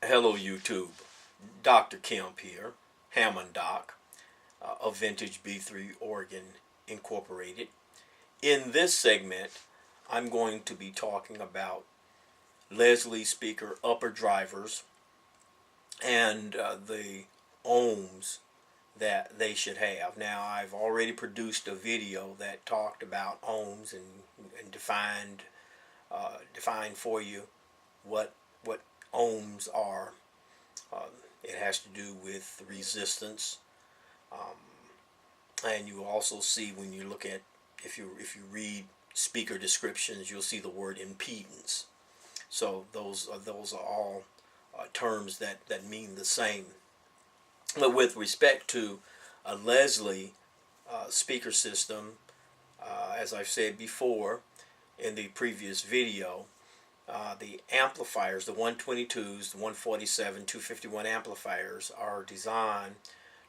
Hello YouTube, Dr. Kemp here, Hammond Doc of Vintage B3 Organ Incorporated. In this segment, I'm going to be talking about Leslie speaker upper drivers and the ohms that they should have. Now, I've already produced a video that talked about ohms and defined for you what ohms are. It has to do with resistance, and you will also see when you look at, if you read speaker descriptions, you'll see the word impedance. So those are all terms that mean the same. But with respect to a Leslie speaker system, as I've said before in the previous video, the amplifiers, the 122s, the 147, 251 amplifiers are designed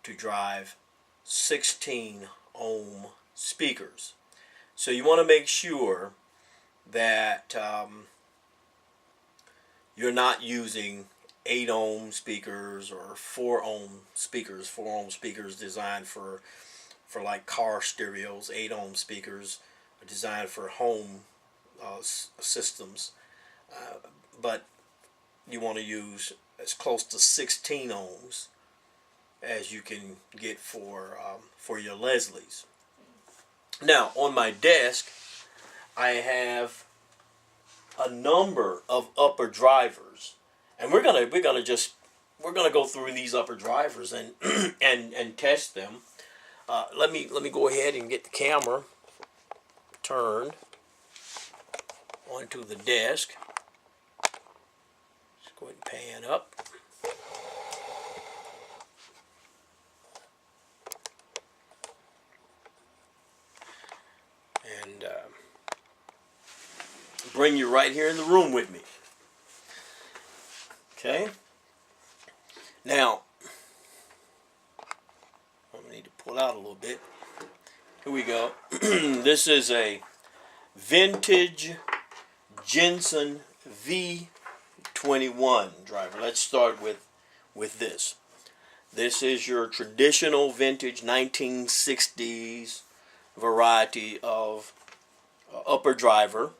to drive 16 ohm speakers. So you want to make sure that you're not using 8 ohm speakers or 4 ohm speakers. 4 ohm speakers designed for like car stereos. 8 ohm speakers are designed for home systems. But you want to use as close to 16 ohms as you can get for your Leslies. Now, on my desk, I have a number of upper drivers, and we're gonna go through these upper drivers and and test them. Let me go ahead and get the camera turned onto the desk. Go ahead and pan up. And bring you right here in the room with me. Okay? Now, I need to pull out a little bit. Here we go. This is a vintage Jensen V21 driver. Let's start with this. This is your traditional vintage 1960s variety of upper driver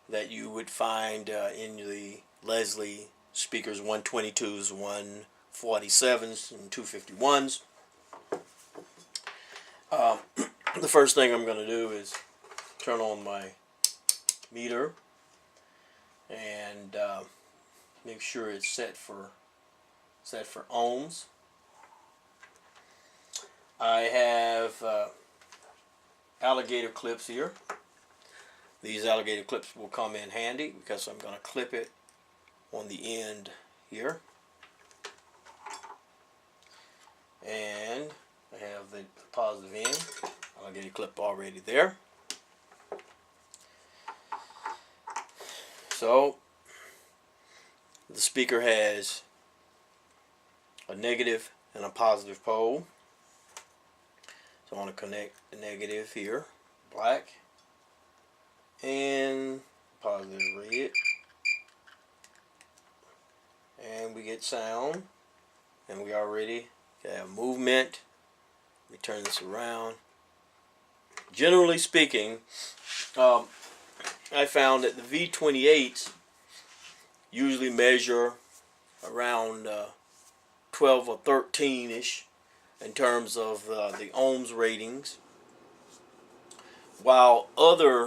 that you would find in the Leslie speakers, 122s, 147s, and 251s. The first thing I'm going to do is turn on my meter and make sure it's set for ohms. I have alligator clips here. These alligator clips will come in handy because I'm going to clip it on the end here. And I have the positive end alligator clip already there. So the speaker has a negative and a positive pole. So I want to connect the negative here, black, and positive red. And we get sound, and we already have movement. Let me turn this around. Generally speaking, I found that the V28s usually measure around 12 or 13-ish in terms of the ohms ratings, while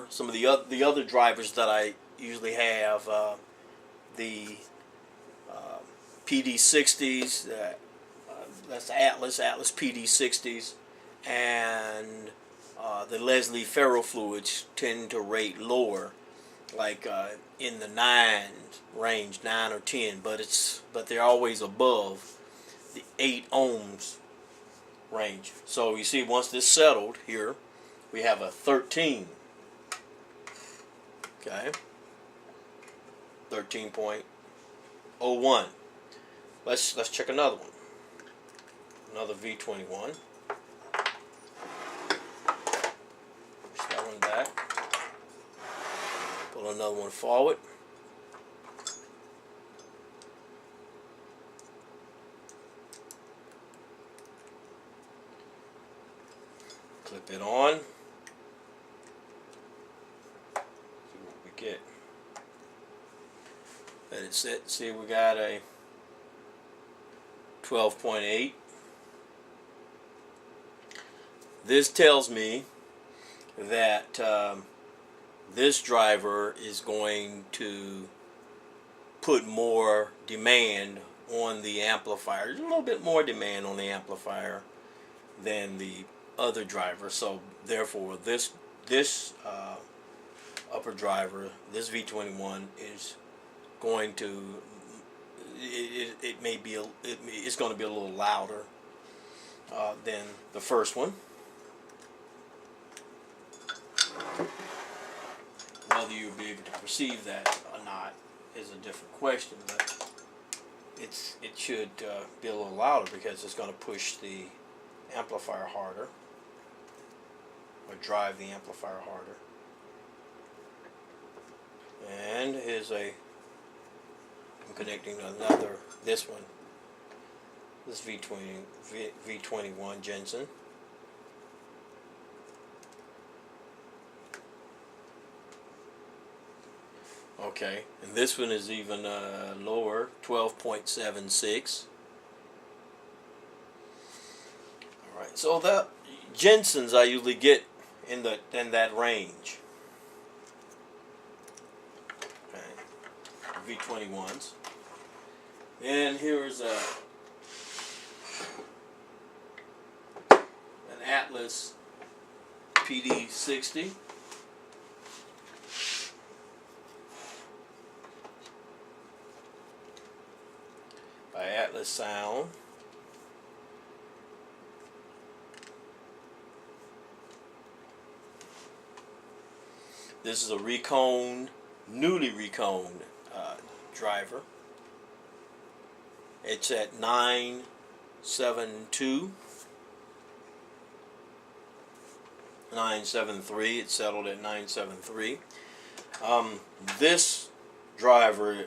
some of the other drivers that I usually have, the PD60s, that's Atlas PD60s, and the Leslie ferrofluids tend to rate lower, like in the 9 range, 9 or 10, but they're always above the 8 ohms range. So you see, once this settled here, we have a 13. Okay, 13.01. Let's check another one. Another V21. Push that one back. Pull another one forward. Clip it on. See what we get. Let it sit. See, we got a 12.8. This tells me that this driver is going to put more demand on the amplifier. There's a little bit more demand on the amplifier than the other driver. So therefore, this upper driver, this V21, is going to it's going to be a little louder than the first one. Whether you'll be able to perceive that or not is a different question, but it should be a little louder because it's going to push the amplifier harder, or drive the amplifier harder. And here's I'm connecting another, this V21 Jensen. Okay, and this one is even lower, 12.76. All right, so the Jensens I usually get in that range. Okay, V21s. And here's an Atlas PD60. By Atlas Sound. This is a newly reconed driver. It's at 972, 973. It's settled at 973. This driver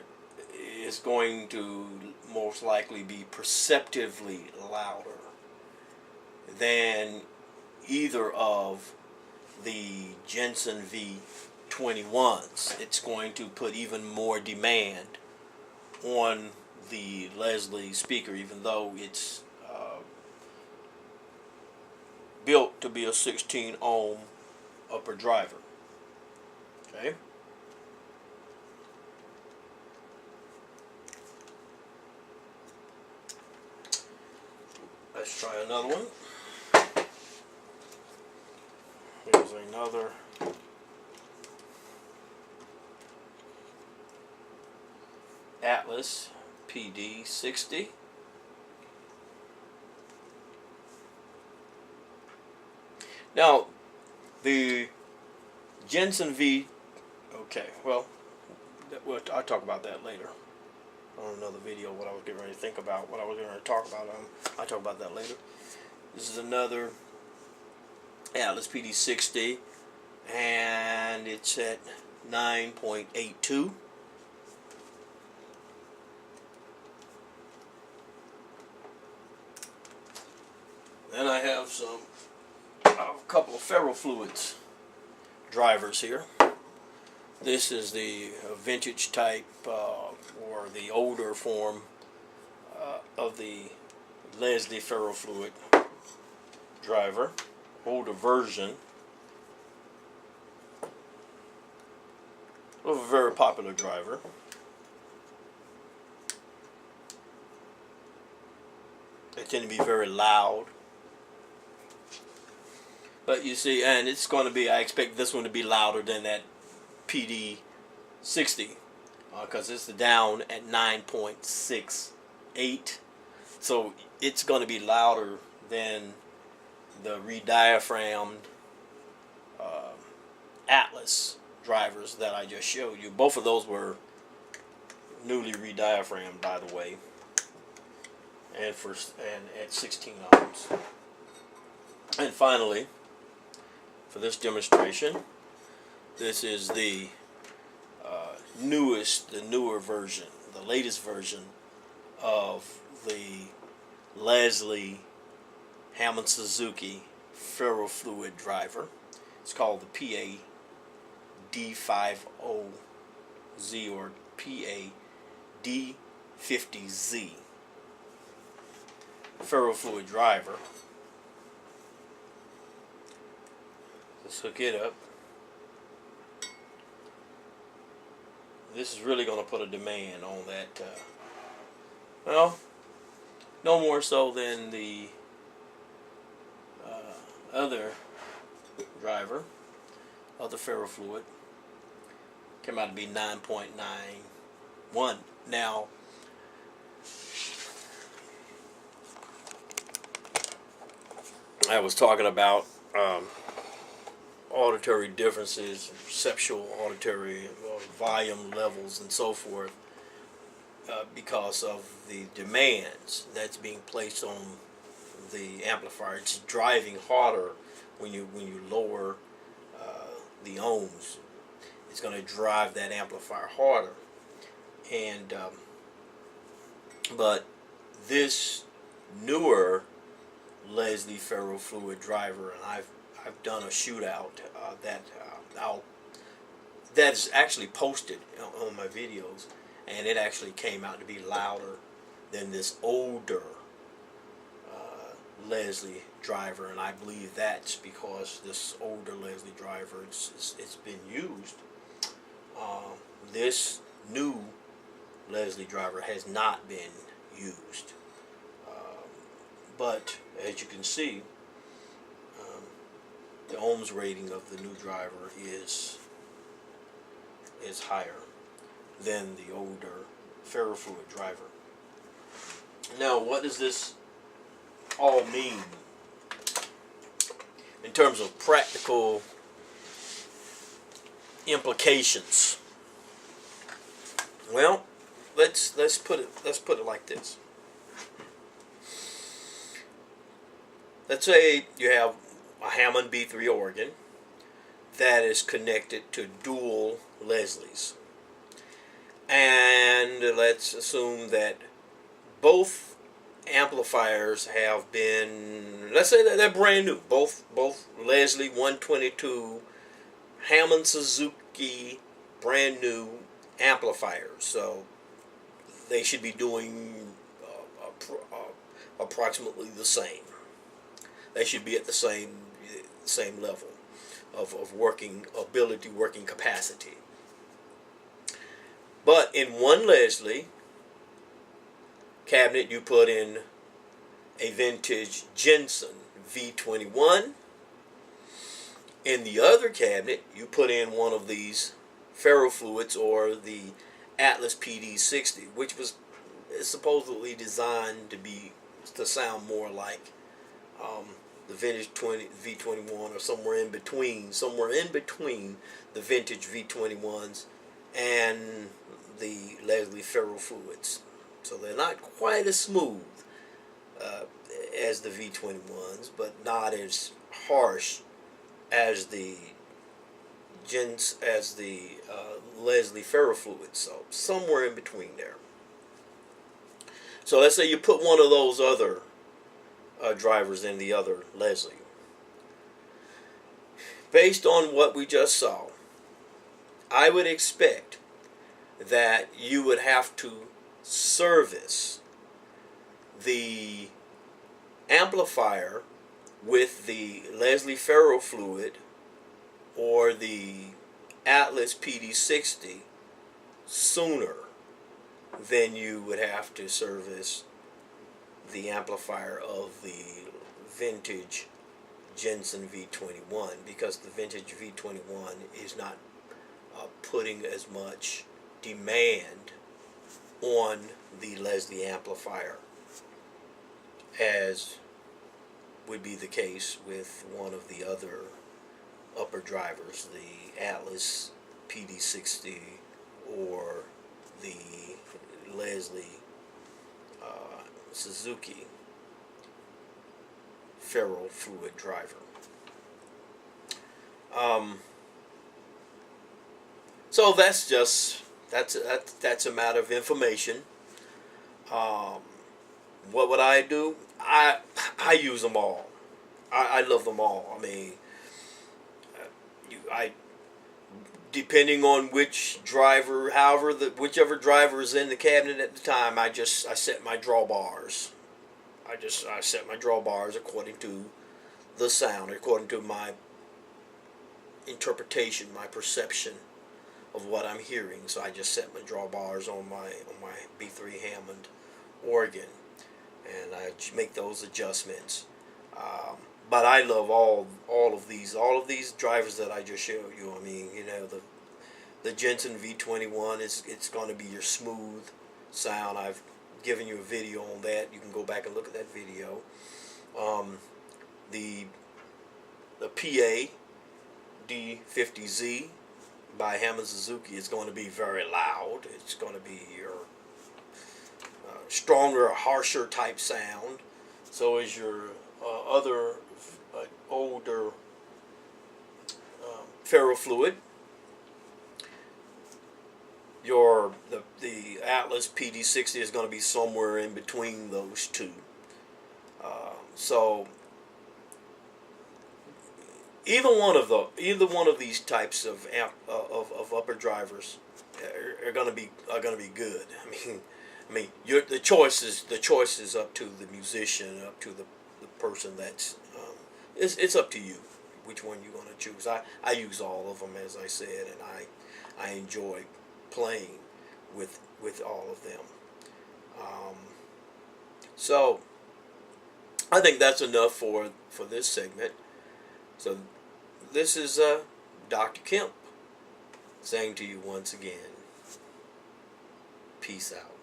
is going to most likely be perceptively louder than either of the Jensen V21s. It's going to put even more demand on the Leslie speaker, even though it's built to be a 16 ohm upper driver. Okay. Let's try another one. Here's another Atlas PD60. Now, the Jensen V, okay, well, I'll talk about that later on another video, what I was getting ready to think about, what I was going to talk about. I'll talk about that later. This is another Atlas PD60, and it's at 9.82. Then I have a couple of ferrofluids drivers here. This is the vintage type, or the older form of the Leslie ferrofluid driver, older version of a very popular driver. They tend to be very loud. But you see, and it's going to be, I expect this one to be louder than that PD60, because it's down at 9.68. So it's going to be louder than the rediaphragmed Atlas drivers that I just showed you. Both of those were newly rediaphragmed, by the way, and at 16 ohms. And finally, for this demonstration, this is the newer version, the latest version of the Leslie Hammond Suzuki ferrofluid driver. It's called the PA-D50Z or PA-D50Z ferrofluid driver. Let's hook it up. This is really going to put a demand on that. Well, no more so than the other driver, other ferrofluid. Came out to be 9.91. Now, I was talking about auditory differences, perceptual auditory volume levels, and so forth, because of the demands that's being placed on the amplifier. It's driving harder when you lower the ohms. It's going to drive that amplifier harder, and but this newer Leslie ferrofluid driver, and I've done a shootout that's actually posted on my videos, and it actually came out to be louder than this older Leslie driver, and I believe that's because this older Leslie driver it's been used. This new Leslie driver has not been used, but as you can see, the ohms rating of the new driver is higher than the older ferrofluid driver. Now, what does this all mean in terms of practical implications? Well, let's put it like this. Let's say you have a Hammond B3 organ that is connected to dual Leslies, and let's assume that both amplifiers have been, let's say that they're brand new, both Leslie 122 Hammond Suzuki brand new amplifiers, so they should be doing approximately the same. They should be at the same level of working ability, working capacity. But in one Leslie cabinet, you put in a vintage Jensen V21. In the other cabinet, you put in one of these ferrofluids or the Atlas PD60, which was supposedly designed to sound more like the vintage V21, or somewhere in between the vintage V21s and the Leslie ferrofluids. So they're not quite as smooth as the V21s, but not as harsh as the Leslie ferrofluids. So somewhere in between there. So let's say you put one of those other drivers in the other Leslie. Based on what we just saw, I would expect that you would have to service the amplifier with the Leslie ferrofluid or the Atlas PD60 sooner than you would have to service the amplifier of the vintage Jensen V21, because the vintage V21 is not putting as much demand on the Leslie amplifier as would be the case with one of the other upper drivers, the Atlas PD60 or the Leslie Suzuki ferrofluid driver. So that's a matter of information. What would I do? I use them all. I love them all. I mean, I depending on which driver, however whichever driver is in the cabinet at the time, I set my drawbars. I set my drawbars according to the sound, according to my interpretation, my perception of what I'm hearing. So I just set my drawbars on my B3 Hammond organ, and I make those adjustments. But I love all of these drivers that I just showed you. I mean, the Jensen V21 it's going to be your smooth sound. I've given you a video on that. You can go back and look at that video. The PA D50Z by Hammond Suzuki is going to be very loud. It's going to be your stronger, harsher type sound. So is your other older ferrofluid. The Atlas PD60 is going to be somewhere in between those two. So either one of these types of upper drivers are going to be good. I mean, the choice is up to the musician, up to the person that's it's up to you which one you're going to choose. I use all of them, as I said, and I enjoy playing with all of them. So I think that's enough for this segment. So this is Dr. Kemp saying to you once again, peace out.